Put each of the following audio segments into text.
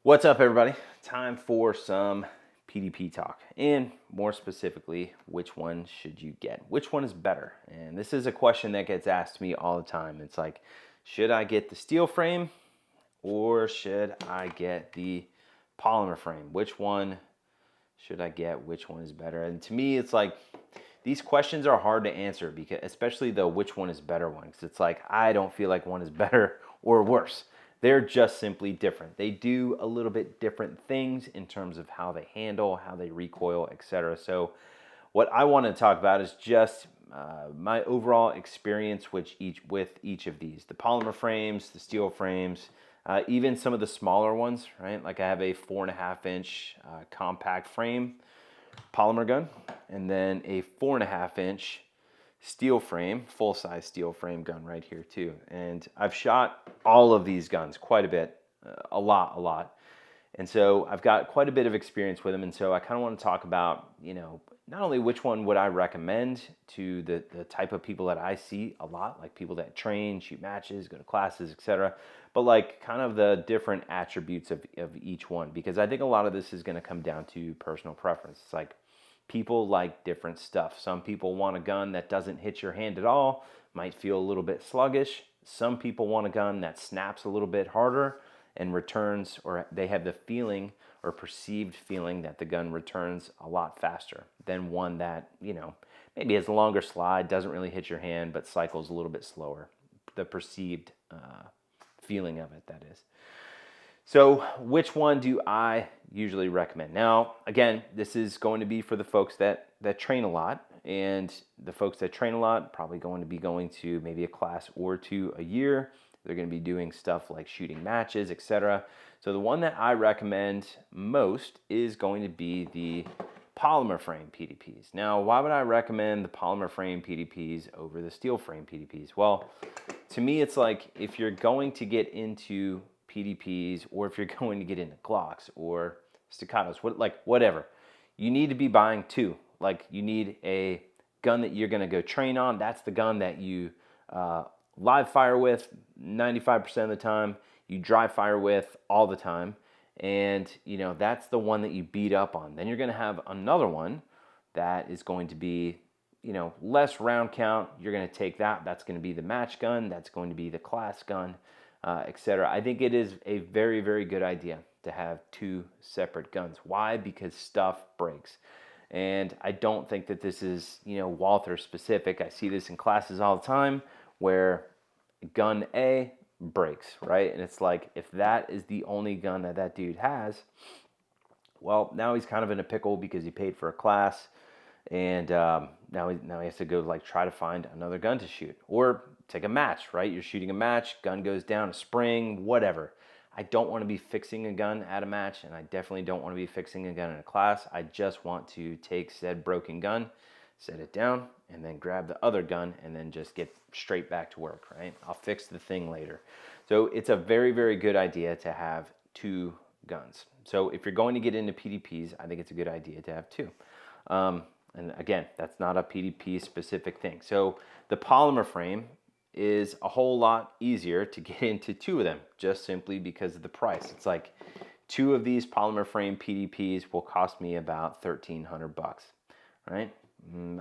What's up, everybody? Time for some PDP talk, and more specifically, which one should you get? Which one is better? And this is a question that gets asked to me all the time. It's like, should I get the steel frame or should I get the polymer frame? Which one should I get? Which one is better? And to me, it's like these questions are hard to answer, because especially the which one is better one, because it's like I don't feel like one is better or worse. They're just simply different. They do a little bit different things in terms of how they handle, how they recoil, etc. So what I want to talk about is just my overall experience with each of these: the polymer frames, the steel frames, even some of the smaller ones, right? Like I have a 4.5-inch compact frame polymer gun, and then a 4.5-inch steel frame, full-size steel frame gun right here too. And I've shot all of these guns quite a bit, a lot. And so I've got quite a bit of experience with them. And so I kind of want to talk about, not only which one would I recommend to the type of people that I see a lot, like people that train, shoot matches, go to classes, etc., but like kind of the different attributes of each one, because I think a lot of this is going to come down to personal preference. It's like people like different stuff. Some people want a gun that doesn't hit your hand at all, might feel a little bit sluggish. Some people want a gun that snaps a little bit harder and returns, or they have the feeling or perceived feeling that the gun returns a lot faster than one that, maybe has a longer slide, doesn't really hit your hand, but cycles a little bit slower. The perceived feeling of it, that is. So which one do I usually recommend? Now, again, this is going to be for the folks that train a lot, and the folks that train a lot probably going to be going to maybe a class or two a year. They're going to be doing stuff like shooting matches, etc. So the one that I recommend most is going to be the polymer frame PDPs. Now, why would I recommend the polymer frame PDPs over the steel frame PDPs? Well, to me, it's like if you're going to get into PDPs, or if you're going to get into Glocks or staccatos, whatever, you need to be buying two. Like, you need a gun that you're going to go train on. That's the gun that you live fire with 95% of the time, you dry fire with all the time, and that's the one that you beat up on. Then you're going to have another one that is going to be less round count. You're going to take that's going to be the match gun, that's going to be the class gun, etc. I think it is a very, very good idea to have two separate guns. Why? Because stuff breaks. And I don't think that this is Walther specific. I see this in classes all the time where gun A breaks, right? And it's like, if that is the only gun that dude has, well, now he's kind of in a pickle because he paid for a class, and now he has to go try to find another gun to shoot, or take a match, right? You're shooting a match, gun goes down a spring, whatever. I don't want to be fixing a gun at a match, and I definitely don't want to be fixing a gun in a class. I just want to take said broken gun, set it down, and then grab the other gun, and then just get straight back to work, right? I'll fix the thing later. So it's a very, very good idea to have two guns. So if you're going to get into PDPs, I think it's a good idea to have two. And again, that's not a PDP specific thing. So the polymer frame is a whole lot easier to get into two of them, just simply because of the price. It's like two of these polymer frame PDPs will cost me about $1,300, right?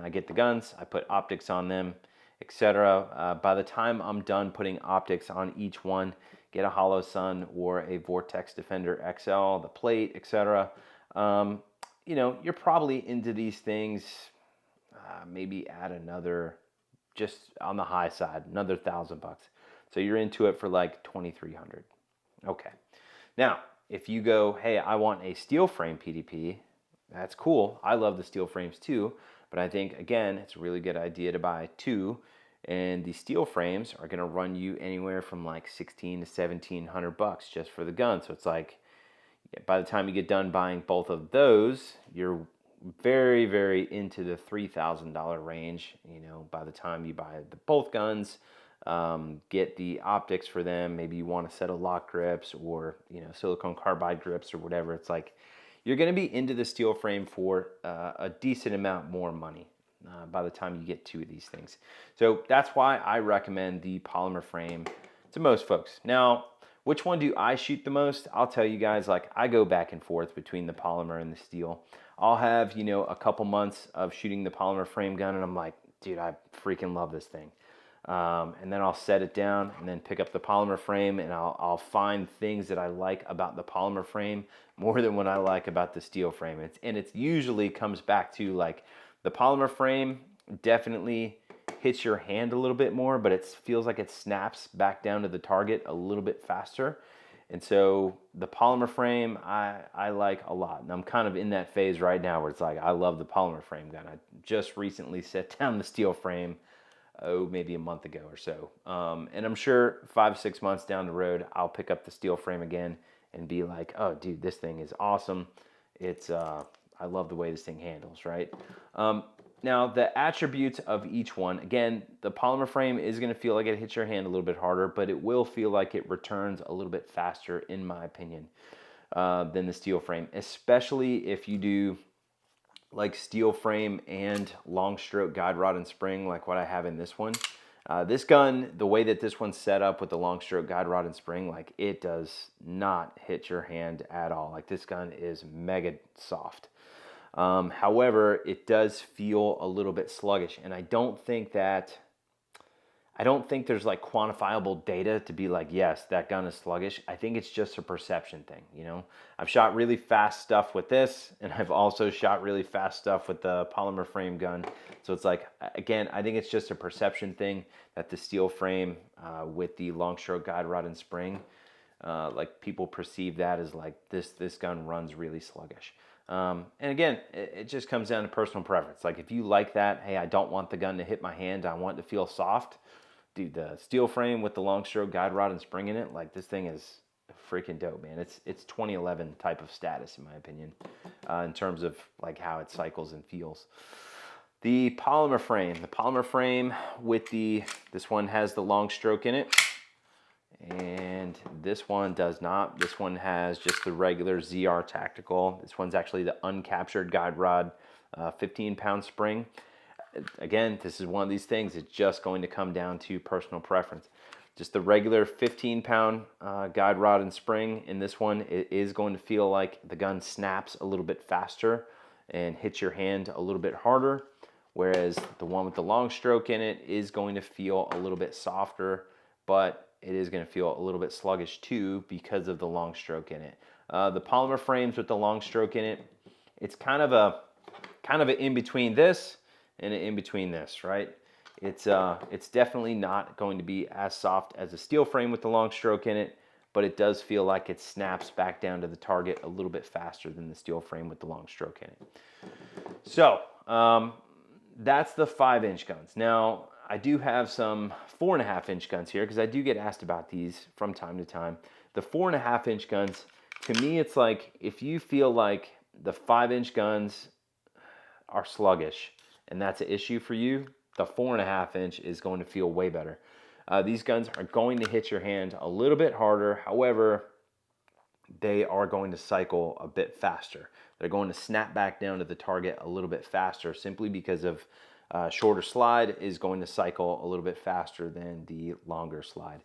I get the guns, I put optics on them, etc. By the time I'm done putting optics on each one, get a Hollow Sun or a Vortex Defender XL, the plate, etc. You're probably into these things, maybe add another, just on the high side, another $1,000. So you're into it for like $2,300. Okay. Now, if you go, hey, I want a steel frame PDP, that's cool. I love the steel frames too, but I think, again, it's a really good idea to buy two, and the steel frames are going to run you anywhere from like $1,600 to $1,700 just for the gun. So it's like, by the time you get done buying both of those, you're very, very into the $3,000 range. By the time you buy both guns, get the optics for them, maybe you want a set of lock grips or silicone carbide grips or whatever. It's like you're going to be into the steel frame for a decent amount more money by the time you get two of these things. So that's why I recommend the polymer frame to most folks. Now, Which one do I shoot the most? I'll tell you guys, like I go back and forth between the polymer and the steel. I'll have, you know, a couple months of shooting the polymer frame gun and I'm like, dude, I freaking love this thing. And then I'll set it down and then pick up the polymer frame and I'll find things that I like about the polymer frame more than what I like about the steel frame. It's usually comes back to like the polymer frame definitely hits your hand a little bit more, but it feels like it snaps back down to the target a little bit faster. And so the polymer frame I like a lot. And I'm kind of in that phase right now where it's like I love the polymer frame gun. I just recently set down the steel frame, maybe a month ago or so. And I'm sure 5-6 months down the road, I'll pick up the steel frame again and be like, oh dude, this thing is awesome. It's I love the way this thing handles, right? Now, the attributes of each one, again, the polymer frame is going to feel like it hits your hand a little bit harder, but it will feel like it returns a little bit faster, in my opinion, than the steel frame, especially if you do like steel frame and long stroke guide rod and spring like what I have in this one. This gun, the way that this one's set up with the long stroke guide rod and spring, like it does not hit your hand at all. Like this gun is mega soft. However, it does feel a little bit sluggish, and I don't think there's like quantifiable data to be like, yes, that gun is sluggish. I think it's just a perception thing, you know? I've shot really fast stuff with this, and I've also shot really fast stuff with the polymer frame gun. So it's like, again, I think it's just a perception thing that the steel frame with the long stroke guide rod and spring, like people perceive that as like this gun runs really sluggish. And again, it just comes down to personal preference. Like if you like that, hey, I don't want the gun to hit my hand, I want it to feel soft. Dude, the steel frame with the long stroke guide rod and spring in it, like this thing is freaking dope, man. It's 2011 type of status, in my opinion, in terms of like how it cycles and feels. The polymer frame with this one has the long stroke in it. And this one does not. This one has just the regular ZR Tactical. This one's actually the uncaptured guide rod, 15-pound spring. Again, this is one of these things. It's just going to come down to personal preference. Just the regular 15-pound guide rod and spring in this one, it is going to feel like the gun snaps a little bit faster and hits your hand a little bit harder. Whereas the one with the long stroke in it is going to feel a little bit softer, but it is going to feel a little bit sluggish too because of the long stroke in it. The polymer frames with the long stroke in it, it's kind of an in between this and an in between this, right? It's definitely not going to be as soft as a steel frame with the long stroke in it, but it does feel like it snaps back down to the target a little bit faster than the steel frame with the long stroke in it. So that's the 5-inch guns. Now, I do have some 4.5-inch guns here because I do get asked about these from time to time. The 4.5-inch guns, to me, it's like if you feel like the 5-inch guns are sluggish and that's an issue for you, the 4.5-inch is going to feel way better. These guns are going to hit your hand a little bit harder. However, they are going to cycle a bit faster. They're going to snap back down to the target a little bit faster simply because of shorter slide is going to cycle a little bit faster than the longer slide.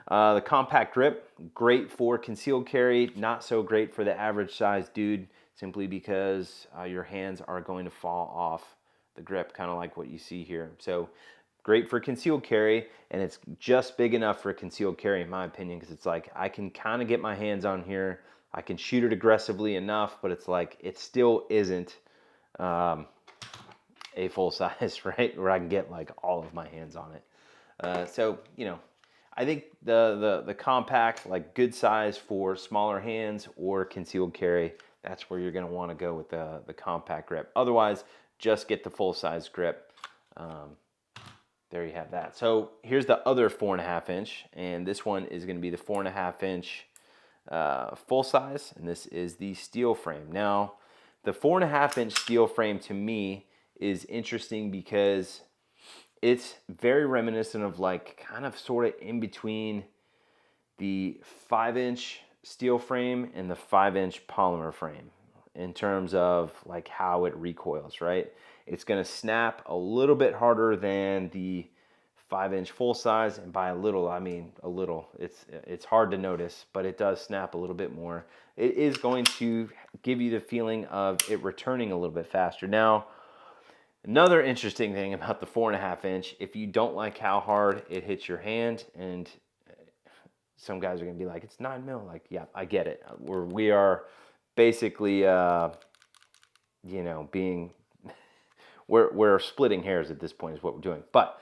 The compact grip, great for concealed carry, not so great for the average size dude, simply because your hands are going to fall off the grip, kind of like what you see here. So great for concealed carry, and it's just big enough for concealed carry in my opinion, because it's like I can kind of get my hands on here, I can shoot it aggressively enough, but it's like it still isn't a full size, right? Where I can get like all of my hands on it. So, you know, I think the compact, like good size for smaller hands or concealed carry, that's where you're gonna wanna go with the compact grip. Otherwise, just get the full size grip. There you have that. So here's the other 4.5-inch, and this one is gonna be the 4.5-inch full size, and this is the steel frame. Now, the 4.5-inch steel frame to me is interesting because it's very reminiscent of like kind of sort of in between the 5-inch steel frame and the 5-inch polymer frame in terms of like how it recoils, right? It's going to snap a little bit harder than the 5-inch full size, and by a little, I mean a little. It's hard to notice, but it does snap a little bit more. It is going to give you the feeling of it returning a little bit faster. Now, another interesting thing about the 4.5-inch, if you don't like how hard it hits your hand, and some guys are gonna be like, it's 9 mil. Like, yeah, I get it. We are basically, you know, being, we're splitting hairs at this point is what we're doing. But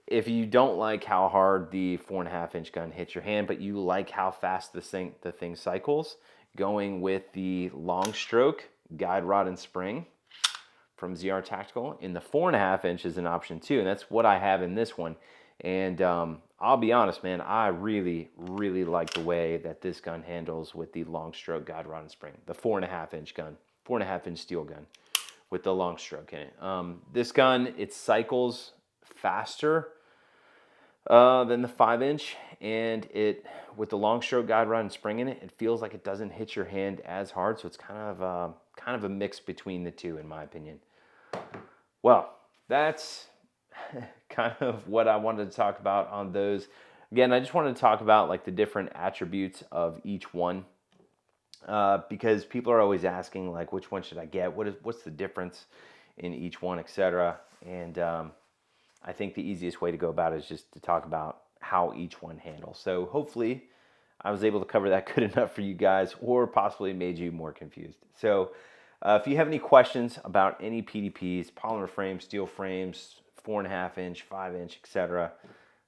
if you don't like how hard the 4.5-inch gun hits your hand, but you like how fast the thing cycles, going with the long stroke guide rod and spring from ZR Tactical in the 4.5-inch is an option too, and that's what I have in this one. And I'll be honest, man, I really, really like the way that this gun handles with the long stroke guide rod and spring. The 4.5-inch gun, 4.5-inch steel gun with the long stroke in it. This gun, it cycles faster than the 5-inch, and it, with the long stroke guide rod and spring in it, it feels like it doesn't hit your hand as hard. So it's kind of a mix between the two, in my opinion. Well, that's kind of what I wanted to talk about on those. Again, I just wanted to talk about like the different attributes of each one, because people are always asking like, which one should I get? What's the difference in each one, etc. And I think the easiest way to go about it is just to talk about how each one handles. So hopefully I was able to cover that good enough for you guys, or possibly made you more confused. So if you have any questions about any PDPs, polymer frames, steel frames, 4.5-inch, 5-inch, etc.,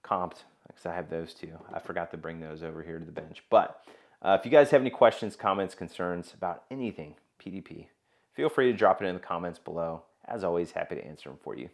comped, because I have those too. I forgot to bring those over here to the bench. But if you guys have any questions, comments, concerns about anything PDP, feel free to drop it in the comments below. As always, happy to answer them for you.